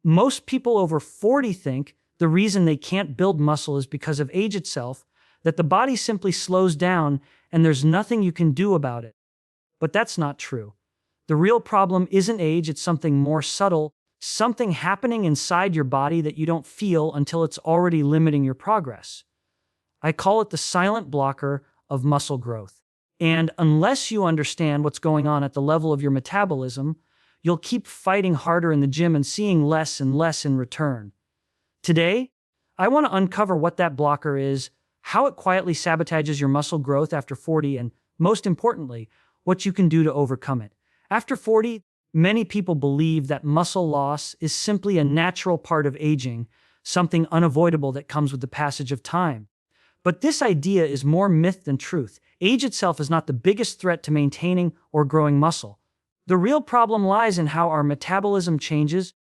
Most people over 40 think the reason they can't build muscle is because of age itself, that the body simply slows down and there's nothing you can do about it. But that's not true. The real problem isn't age, it's something more subtle, something happening inside your body that you don't feel until it's already limiting your progress. I call it the silent blocker of muscle growth. And unless you understand what's going on at the level of your metabolism, you'll keep fighting harder in the gym and seeing less and less in return. Today, I want to uncover what that blocker is, how it quietly sabotages your muscle growth after 40, and most importantly, what you can do to overcome it. After 40, many people believe that muscle loss is simply a natural part of aging, something unavoidable that comes with the passage of time. But this idea is more myth than truth. Age itself is not the biggest threat to maintaining or growing muscle. The real problem lies in how our metabolism changes,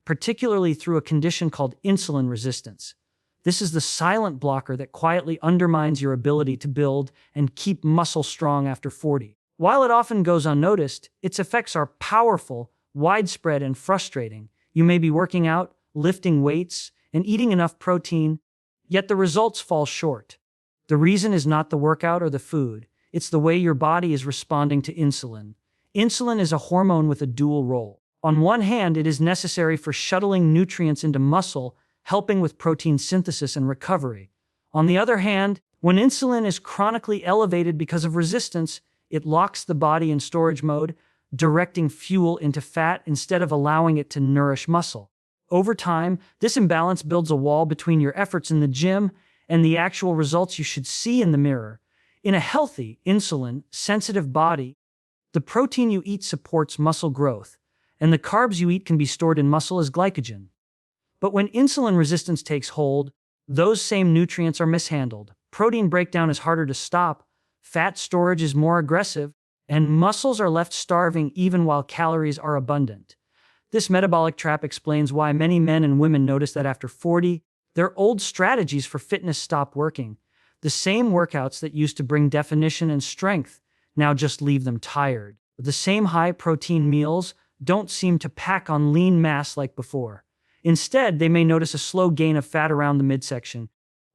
particularly through a condition called insulin resistance. This is the silent blocker that quietly undermines your ability to build and keep muscle strong after 40. While it often goes unnoticed, its effects are powerful, widespread, and frustrating. You may be working out, lifting weights, and eating enough protein, yet the results fall short. The reason is not the workout or the food, it's the way your body is responding to insulin. Insulin is a hormone with a dual role. On one hand, it is necessary for shuttling nutrients into muscle, helping with protein synthesis and recovery. On the other hand, when insulin is chronically elevated because of resistance, it locks the body in storage mode, directing fuel into fat instead of allowing it to nourish muscle. Over time, this imbalance builds a wall between your efforts in the gym and the actual results you should see in the mirror. In a healthy, insulin-sensitive body, the protein you eat supports muscle growth, and the carbs you eat can be stored in muscle as glycogen. But when insulin resistance takes hold, those same nutrients are mishandled. Protein breakdown is harder to stop, fat storage is more aggressive, and muscles are left starving even while calories are abundant. This metabolic trap explains why many men and women notice that after 40, their old strategies for fitness stop working. The same workouts that used to bring definition and strength now just leave them tired. The same high-protein meals don't seem to pack on lean mass like before. Instead, they may notice a slow gain of fat around the midsection,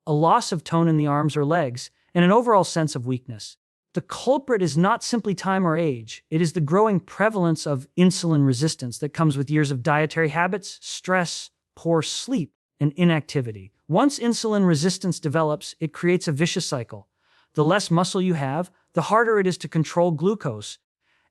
a loss of tone in the arms or legs, and an overall sense of weakness. The culprit is not simply time or age, it is the growing prevalence of insulin resistance that comes with years of dietary habits, stress, poor sleep, and inactivity. Once insulin resistance develops, it creates a vicious cycle. The less muscle you have, the harder it is to control glucose,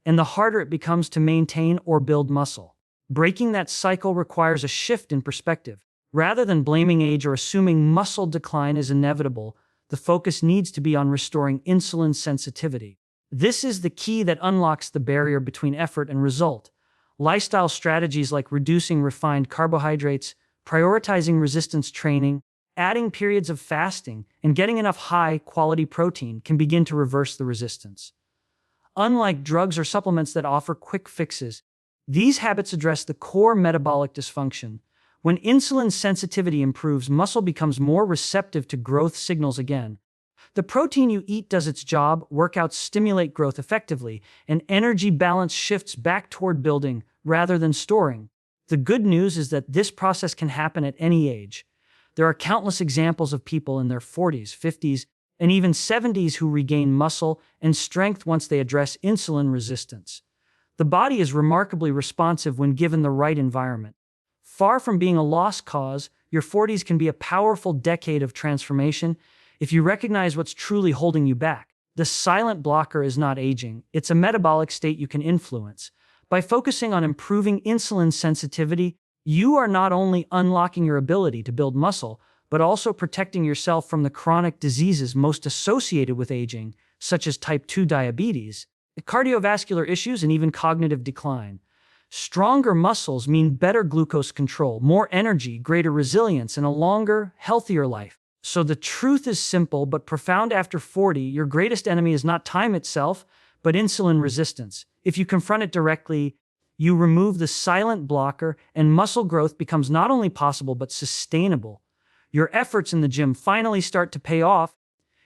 and the harder it becomes to maintain or build muscle. Breaking that cycle requires a shift in perspective. Rather than blaming age or assuming muscle decline is inevitable, the focus needs to be on restoring insulin sensitivity. This is the key that unlocks the barrier between effort and result. Lifestyle strategies like reducing refined carbohydrates, prioritizing resistance training, adding periods of fasting, and getting enough high-quality protein can begin to reverse the resistance. Unlike drugs or supplements that offer quick fixes, these habits address the core metabolic dysfunction. When insulin sensitivity improves, muscle becomes more receptive to growth signals again. The protein you eat does its job, workouts stimulate growth effectively, and energy balance shifts back toward building rather than storing. The good news is that this process can happen at any age. There are countless examples of people in their 40s, 50s, and even 70s who regain muscle and strength once they address insulin resistance. The body is remarkably responsive when given the right environment. Far from being a lost cause, your 40s can be a powerful decade of transformation if you recognize what's truly holding you back. The silent blocker is not aging, it's a metabolic state you can influence. By focusing on improving insulin sensitivity, you are not only unlocking your ability to build muscle, but also protecting yourself from the chronic diseases most associated with aging, such as type 2 diabetes, cardiovascular issues, and even cognitive decline. Stronger muscles mean better glucose control, more energy, greater resilience, and a longer, healthier life. So the truth is simple but profound. After 40, your greatest enemy is not time itself, but insulin resistance. If you confront it directly, you remove the silent blocker, and muscle growth becomes not only possible but sustainable. Your efforts in the gym finally start to pay off.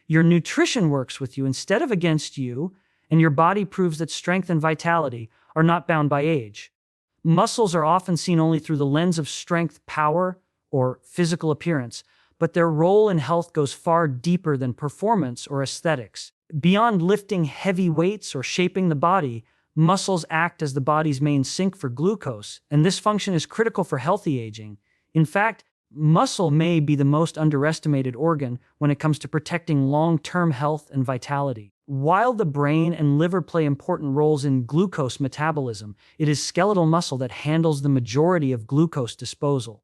Your nutrition works with you instead of against you, and your body proves that strength and vitality are not bound by age. Muscles are often seen only through the lens of strength, power, or physical appearance, but their role in health goes far deeper than performance or aesthetics. Beyond lifting heavy weights or shaping the body, muscles act as the body's main sink for glucose, and this function is critical for healthy aging. In fact, muscle may be the most underestimated organ when it comes to protecting long-term health and vitality. While the brain and liver play important roles in glucose metabolism, it is skeletal muscle that handles the majority of glucose disposal.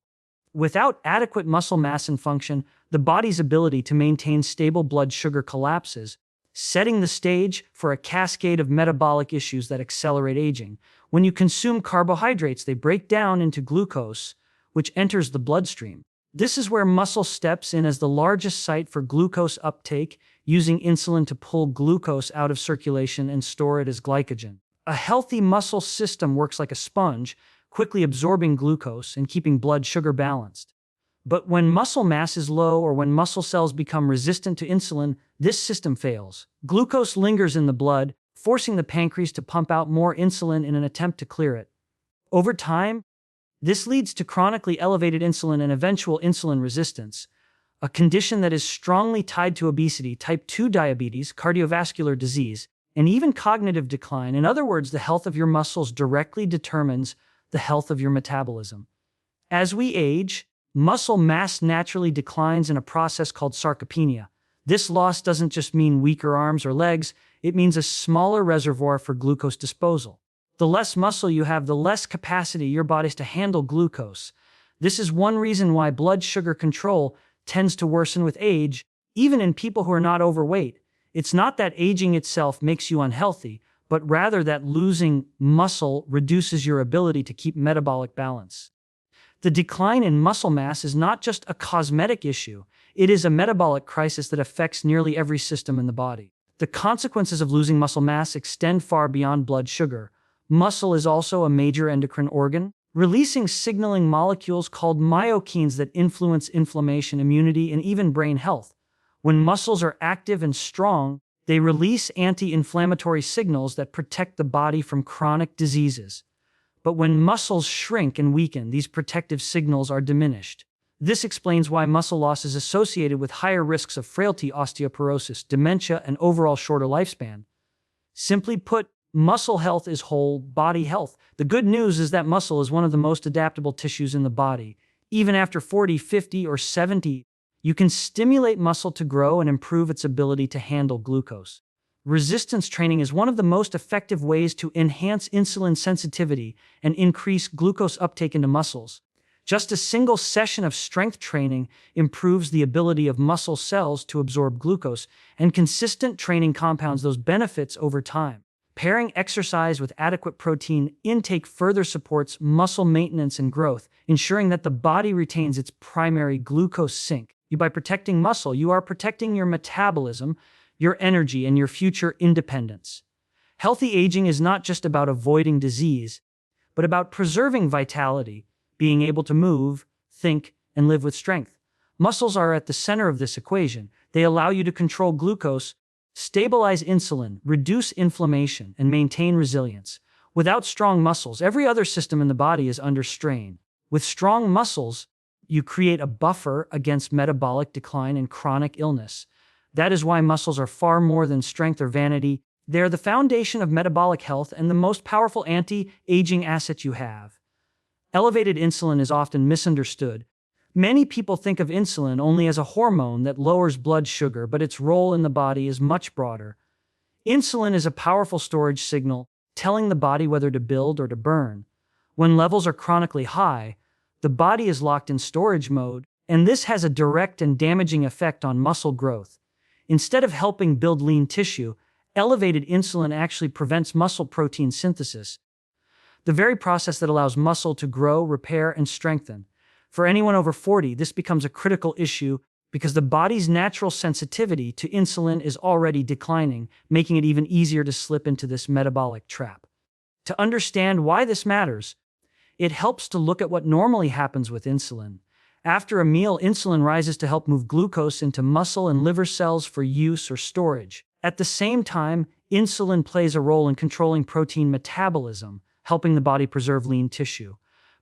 Without adequate muscle mass and function, the body's ability to maintain stable blood sugar collapses, setting the stage for a cascade of metabolic issues that accelerate aging. When you consume carbohydrates, they break down into glucose, which enters the bloodstream. This is where muscle steps in as the largest site for glucose uptake, using insulin to pull glucose out of circulation and store it as glycogen. A healthy muscle system works like a sponge, quickly absorbing glucose and keeping blood sugar balanced. But when muscle mass is low or when muscle cells become resistant to insulin, this system fails. Glucose lingers in the blood, forcing the pancreas to pump out more insulin in an attempt to clear it. Over time, this leads to chronically elevated insulin and eventual insulin resistance, a condition that is strongly tied to obesity, type 2 diabetes, cardiovascular disease, and even cognitive decline. In other words, the health of your muscles directly determines the health of your metabolism. As we age, muscle mass naturally declines in a process called sarcopenia. This loss doesn't just mean weaker arms or legs, it means a smaller reservoir for glucose disposal. The less muscle you have, the less capacity your body's to handle glucose. This is one reason why blood sugar control tends to worsen with age, even in people who are not overweight. It's not that aging itself makes you unhealthy, but rather that losing muscle reduces your ability to keep metabolic balance. The decline in muscle mass is not just a cosmetic issue, it is a metabolic crisis that affects nearly every system in the body. The consequences of losing muscle mass extend far beyond blood sugar. Muscle is also a major endocrine organ, releasing signaling molecules called myokines that influence inflammation, immunity, and even brain health. When muscles are active and strong, they release anti-inflammatory signals that protect the body from chronic diseases. But when muscles shrink and weaken, these protective signals are diminished. This explains why muscle loss is associated with higher risks of frailty, osteoporosis, dementia, and overall shorter lifespan. Simply put, muscle health is whole body health. The good news is that muscle is one of the most adaptable tissues in the body. Even after 40, 50, or 70, you can stimulate muscle to grow and improve its ability to handle glucose. Resistance training is one of the most effective ways to enhance insulin sensitivity and increase glucose uptake into muscles. Just a single session of strength training improves the ability of muscle cells to absorb glucose, and consistent training compounds those benefits over time. Pairing exercise with adequate protein intake further supports muscle maintenance and growth, ensuring that the body retains its primary glucose sink. By protecting muscle, you are protecting your metabolism, your energy, and your future independence. Healthy aging is not just about avoiding disease, but about preserving vitality, being able to move, think, and live with strength. Muscles are at the center of this equation. They allow you to control glucose, stabilize insulin, reduce inflammation, and maintain resilience. Without strong muscles, every other system in the body is under strain. With strong muscles, you create a buffer against metabolic decline and chronic illness. That is why muscles are far more than strength or vanity. They are the foundation of metabolic health and the most powerful anti-aging asset you have. Elevated insulin is often misunderstood. Many people think of insulin only as a hormone that lowers blood sugar, but its role in the body is much broader. Insulin is a powerful storage signal, telling the body whether to build or to burn. When levels are chronically high, the body is locked in storage mode, and this has a direct and damaging effect on muscle growth. Instead of helping build lean tissue, elevated insulin actually prevents muscle protein synthesis, the very process that allows muscle to grow, repair, and strengthen. For anyone over 40, this becomes a critical issue because the body's natural sensitivity to insulin is already declining, making it even easier to slip into this metabolic trap. To understand why this matters, it helps to look at what normally happens with insulin. After a meal, insulin rises to help move glucose into muscle and liver cells for use or storage. At the same time, insulin plays a role in controlling protein metabolism, helping the body preserve lean tissue.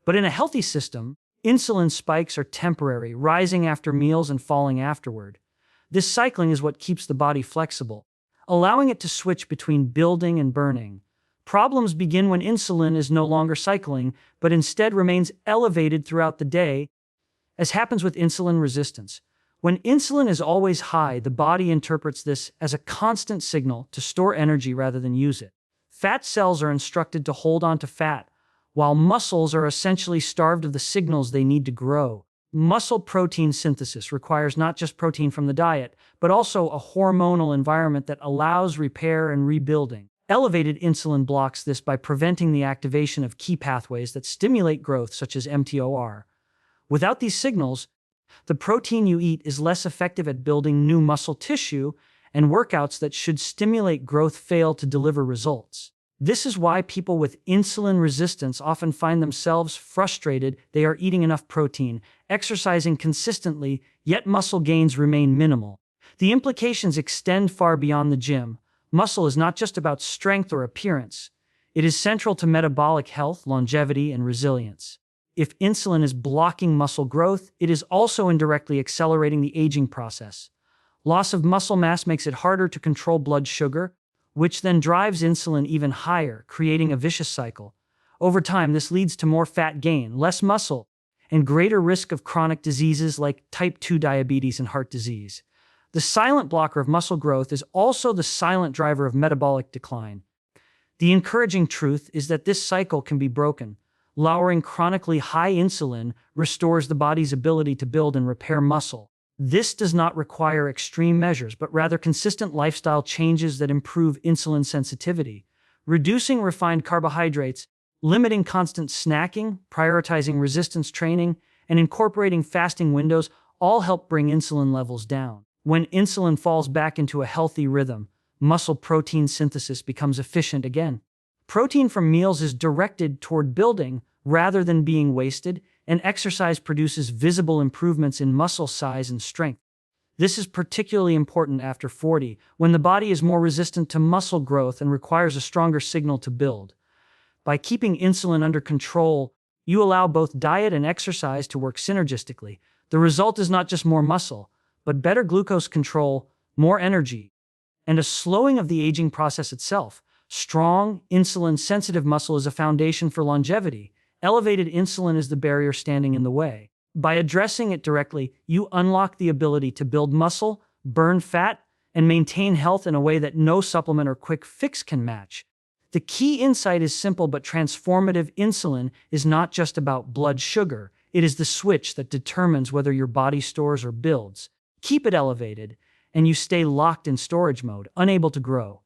But in a healthy system, insulin spikes are temporary, rising after meals and falling afterward. This cycling is what keeps the body flexible, allowing it to switch between building and burning. Problems begin when insulin is no longer cycling, but instead remains elevated throughout the day, as happens with insulin resistance. When insulin is always high, the body interprets this as a constant signal to store energy rather than use it. Fat cells are instructed to hold on to fat, while muscles are essentially starved of the signals they need to grow. Muscle protein synthesis requires not just protein from the diet, but also a hormonal environment that allows repair and rebuilding. Elevated insulin blocks this by preventing the activation of key pathways that stimulate growth, such as mTOR. Without these signals, the protein you eat is less effective at building new muscle tissue, and workouts that should stimulate growth fail to deliver results. This is why people with insulin resistance often find themselves frustrated. They are eating enough protein, exercising consistently, yet muscle gains remain minimal. The implications extend far beyond the gym. Muscle is not just about strength or appearance. It is central to metabolic health, longevity, and resilience. If insulin is blocking muscle growth, it is also indirectly accelerating the aging process. Loss of muscle mass makes it harder to control blood sugar, which then drives insulin even higher, creating a vicious cycle. Over time, this leads to more fat gain, less muscle, and greater risk of chronic diseases like type 2 diabetes and heart disease. The silent blocker of muscle growth is also the silent driver of metabolic decline. The encouraging truth is that this cycle can be broken. Lowering chronically high insulin restores the body's ability to build and repair muscle. This does not require extreme measures, but rather consistent lifestyle changes that improve insulin sensitivity. Reducing refined carbohydrates, limiting constant snacking, prioritizing resistance training, and incorporating fasting windows all help bring insulin levels down. When insulin falls back into a healthy rhythm, muscle protein synthesis becomes efficient again. Protein from meals is directed toward building rather than being wasted, and exercise produces visible improvements in muscle size and strength. This is particularly important after 40, when the body is more resistant to muscle growth and requires a stronger signal to build. By keeping insulin under control, you allow both diet and exercise to work synergistically. The result is not just more muscle, but better glucose control, more energy, and a slowing of the aging process itself. Strong, insulin-sensitive muscle is a foundation for longevity. Elevated insulin is the barrier standing in the way. By addressing it directly, you unlock the ability to build muscle, burn fat, and maintain health in a way that no supplement or quick fix can match. The key insight is simple but transformative. Insulin is not just about blood sugar. It is the switch that determines whether your body stores or builds. Keep it elevated, and you stay locked in storage mode, unable to grow.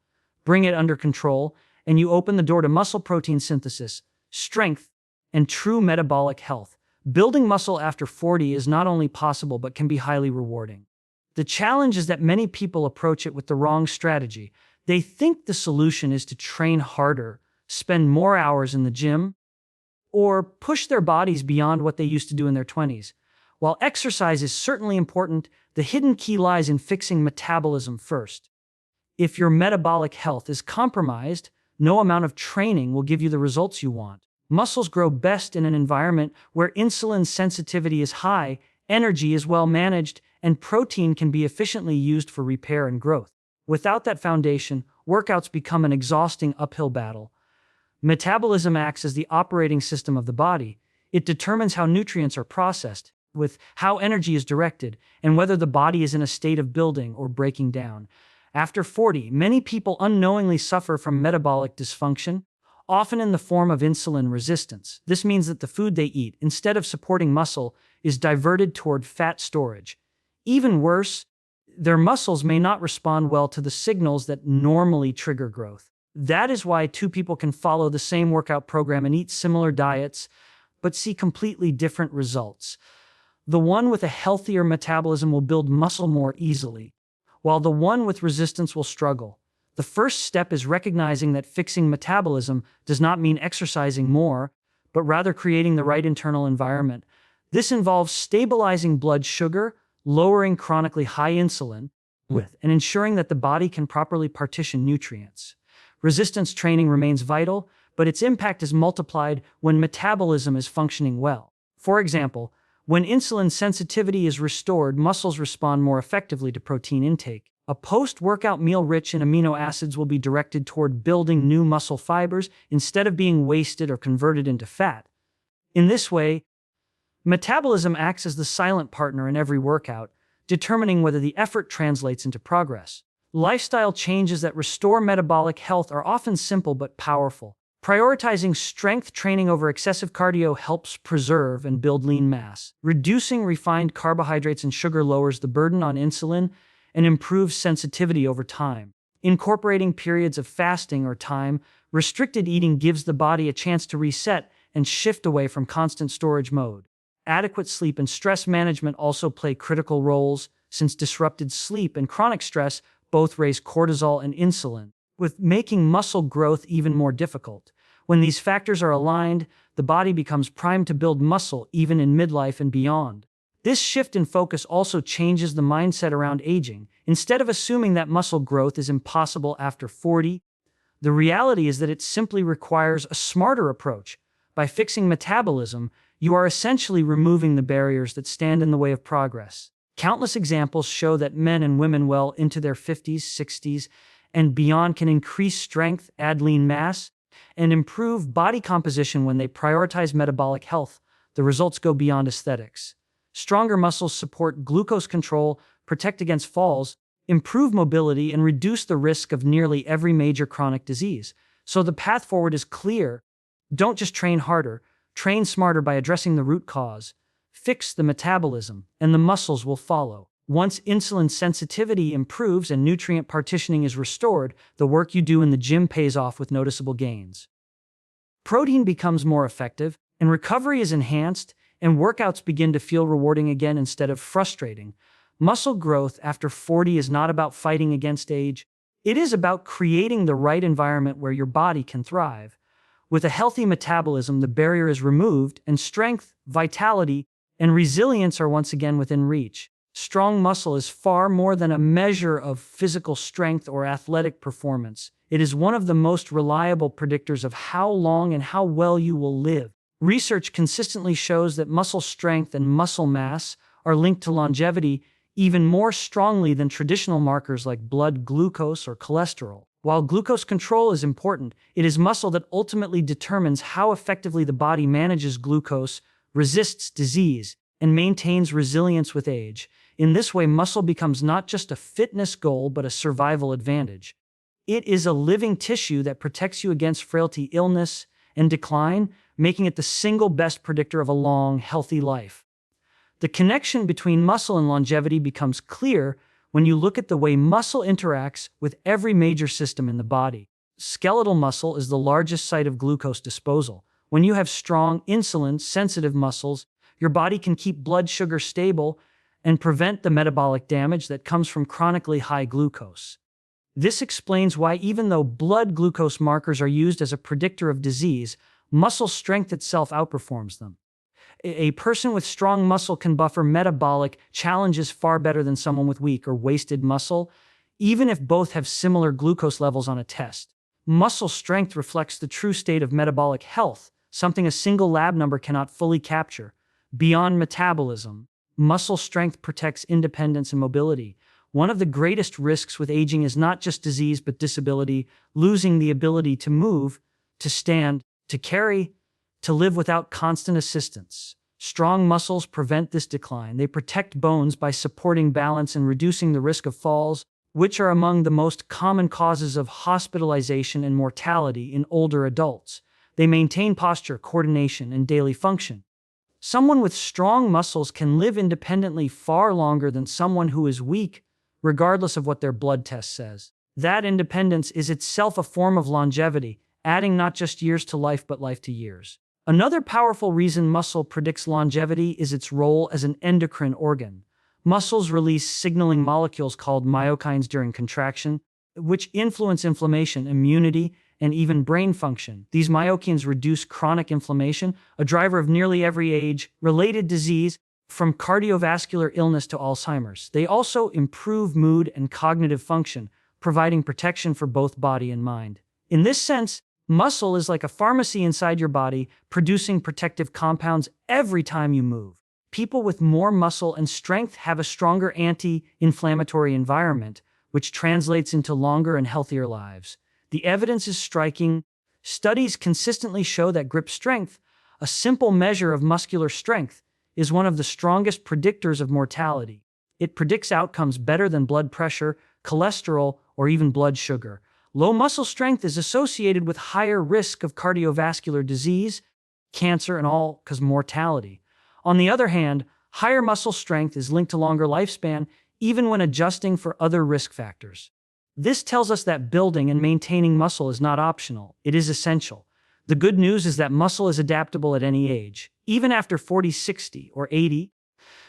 Bring it under control, and you open the door to muscle protein synthesis, strength, and true metabolic health. Building muscle after 40 is not only possible but can be highly rewarding. The challenge is that many people approach it with the wrong strategy. They think the solution is to train harder, spend more hours in the gym, or push their bodies beyond what they used to do in their 20s. While exercise is certainly important, the hidden key lies in fixing metabolism first. If your metabolic health is compromised, no amount of training will give you the results you want. Muscles grow best in an environment where insulin sensitivity is high, energy is well managed, and protein can be efficiently used for repair and growth. Without that foundation, workouts become an exhausting uphill battle. Metabolism acts as the operating system of the body. It determines how nutrients are processed, with how energy is directed, and whether the body is in a state of building or breaking down. After 40, many people unknowingly suffer from metabolic dysfunction, often in the form of insulin resistance. This means that the food they eat, instead of supporting muscle, is diverted toward fat storage. Even worse, their muscles may not respond well to the signals that normally trigger growth. That is why two people can follow the same workout program and eat similar diets, but see completely different results. The one with a healthier metabolism will build muscle more easily, while the one with resistance will struggle. The first step is recognizing that fixing metabolism does not mean exercising more, but rather creating the right internal environment. This involves stabilizing blood sugar, lowering chronically high insulin, and ensuring that the body can properly partition nutrients. Resistance training remains vital, but its impact is multiplied when metabolism is functioning well. For example, when insulin sensitivity is restored, muscles respond more effectively to protein intake. A post-workout meal rich in amino acids will be directed toward building new muscle fibers instead of being wasted or converted into fat. In this way, metabolism acts as the silent partner in every workout, determining whether the effort translates into progress. Lifestyle changes that restore metabolic health are often simple but powerful. Prioritizing strength training over excessive cardio helps preserve and build lean mass. Reducing refined carbohydrates and sugar lowers the burden on insulin and improves sensitivity over time. Incorporating periods of fasting or time-restricted eating gives the body a chance to reset and shift away from constant storage mode. Adequate sleep and stress management also play critical roles, since disrupted sleep and chronic stress both raise cortisol and insulin, with making muscle growth even more difficult. When these factors are aligned, the body becomes primed to build muscle even in midlife and beyond. This shift in focus also changes the mindset around aging. Instead of assuming that muscle growth is impossible after 40, the reality is that it simply requires a smarter approach. By fixing metabolism, you are essentially removing the barriers that stand in the way of progress. Countless examples show that men and women well into their 50s, 60s, and beyond can increase strength, add lean mass, and improve body composition when they prioritize metabolic health. The results go beyond aesthetics. Stronger muscles support glucose control, protect against falls, improve mobility, and reduce the risk of nearly every major chronic disease. So the path forward is clear. Don't just train harder, train smarter by addressing the root cause. Fix the metabolism, and the muscles will follow. Once insulin sensitivity improves and nutrient partitioning is restored, the work you do in the gym pays off with noticeable gains. Protein becomes more effective, and recovery is enhanced, and workouts begin to feel rewarding again instead of frustrating. Muscle growth after 40 is not about fighting against age. It is about creating the right environment where your body can thrive. With a healthy metabolism, the barrier is removed, and strength, vitality, and resilience are once again within reach. Strong muscle is far more than a measure of physical strength or athletic performance. It is one of the most reliable predictors of how long and how well you will live. Research consistently shows that muscle strength and muscle mass are linked to longevity even more strongly than traditional markers like blood glucose or cholesterol. While glucose control is important, it is muscle that ultimately determines how effectively the body manages glucose, resists disease, and maintains resilience with age. In this way, muscle becomes not just a fitness goal but a survival advantage. It is a living tissue that protects you against frailty, illness, and decline, making it the single best predictor of a long, healthy life. The connection between muscle and longevity becomes clear when you look at the way muscle interacts with every major system in the body. Skeletal muscle is the largest site of glucose disposal. When you have strong, insulin-sensitive muscles, your body can keep blood sugar stable and prevent the metabolic damage that comes from chronically high glucose. This explains why, even though blood glucose markers are used as a predictor of disease, muscle strength itself outperforms them. A person with strong muscle can buffer metabolic challenges far better than someone with weak or wasted muscle, even if both have similar glucose levels on a test. Muscle strength reflects the true state of metabolic health, something a single lab number cannot fully capture. Beyond metabolism, muscle strength protects independence and mobility. One of the greatest risks with aging is not just disease but disability, losing the ability to move, to stand, to carry, to live without constant assistance. Strong muscles prevent this decline. They protect bones by supporting balance and reducing the risk of falls, which are among the most common causes of hospitalization and mortality in older adults. They maintain posture, coordination, and daily function. Someone with strong muscles can live independently far longer than someone who is weak, regardless of what their blood test says. That independence is itself a form of longevity, adding not just years to life but life to years. Another powerful reason muscle predicts longevity is its role as an endocrine organ. Muscles release signaling molecules called myokines during contraction, which influence inflammation, immunity, and even brain function. These myokines reduce chronic inflammation, a driver of nearly every age-related disease, from cardiovascular illness to Alzheimer's. They also improve mood and cognitive function, providing protection for both body and mind. In this sense, Muscle is like a pharmacy inside your body, producing protective compounds every time you move. People with more muscle and strength have a stronger anti-inflammatory environment, which translates into longer and healthier lives. The evidence is striking. Studies consistently show that grip strength, a simple measure of muscular strength, is one of the strongest predictors of mortality. It predicts outcomes better than blood pressure, cholesterol, or even blood sugar. Low muscle strength is associated with higher risk of cardiovascular disease, cancer, and all-cause mortality. On the other hand, higher muscle strength is linked to longer lifespan, even when adjusting for other risk factors. This tells us that building and maintaining muscle is not optional, it is essential. The good news is that muscle is adaptable at any age, even after 40, 60, or 80.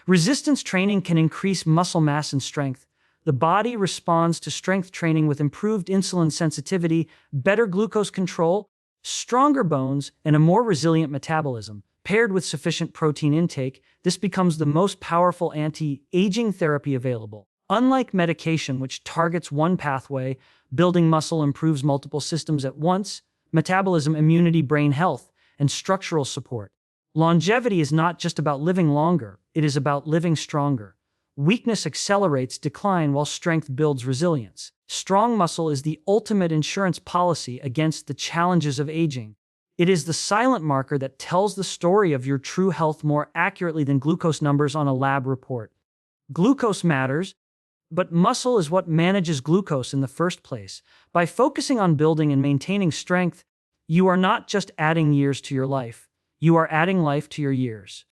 Resistance training can increase muscle mass and strength. The body responds to strength training with improved insulin sensitivity, better glucose control, stronger bones, and a more resilient metabolism. Paired with sufficient protein intake, this becomes the most powerful anti-aging therapy available. Unlike medication, which targets one pathway, building muscle improves multiple systems at once: metabolism, immunity, brain health, and structural support. Longevity is not just about living longer, it is about living stronger. Weakness accelerates decline while strength builds resilience. Strong muscle is the ultimate insurance policy against the challenges of aging. It is the silent marker that tells the story of your true health more accurately than glucose numbers on a lab report. Glucose matters, but muscle is what manages glucose in the first place. By focusing on building and maintaining strength, you are not just adding years to your life, you are adding life to your years.